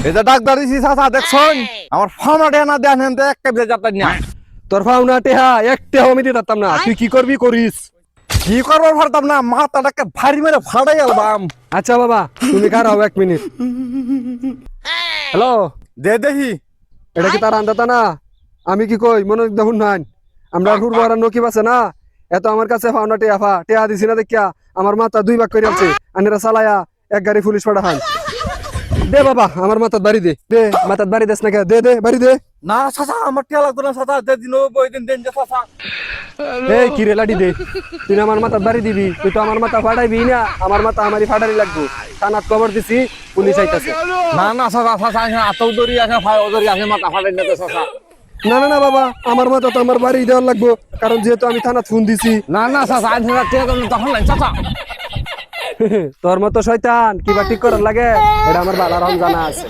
এই যে ডাক্তার দিছি চাচা দেখছন আমার ফার্মাটে না দেন হেনতে একটা বিয়ে যাত্রা না তোর ফাউনা টেহা একটেও আমি দিতাম না, তুই কি করবি করিস। কি করবার পারতাম না, মাথাটাকে ভারী মেরে ফাড়াই গেলাম। আচ্ছা বাবা তুমি খারাও 1 মিনিট। হ্যালো, দে দেখি এটা কি তার আন্দাতা না? আমি কি কই মনে দেখুন নাই, আমরা হুড়বাড়া নকিব আছে না, এত আমার কাছে ফাউনা টেহা টেহা দিছি না দেখিয়া আমার মাথা 2 ভাগ করে আছে, আনেরা চালায়া এক গাড়ি পুলিশ পাঠান। দে বাবা আমার মাথাত বাড়ি দে, দে মাথাত বাড়ি দেস না কে, দে দে বাড়ি দে। না চাচা আমার টিয়া লাগতো না চাচা, যে দিন ওই দিন দেন যে চাচা। এই কি রে লাডি দে, তুই না আমার মাথাত বাড়ি দিবি, তুই তো আমার মাথা ফাটাইবি না, আমার মাথা আমারই ফাটারি লাগবো। থানাত খবর দিছি, পুলিশ আইতাছে। না না চাচা চাচা আতৌ দড়ি আছে ফাই দড়ি আছে মাথা ফাটাই না চাচা। না না না বাবা আমার মাথা তো আমার বাড়ি দেওয়ার লাগবো, কারণ যেহেতু আমি থানাত ফোন দিছি। না না চাচা আজ টিয়া তখন নাই চাচা। তোর মতো শয়তান কিবা ঠিক করার লাগে এটা আমার বালারাম জানা আছে।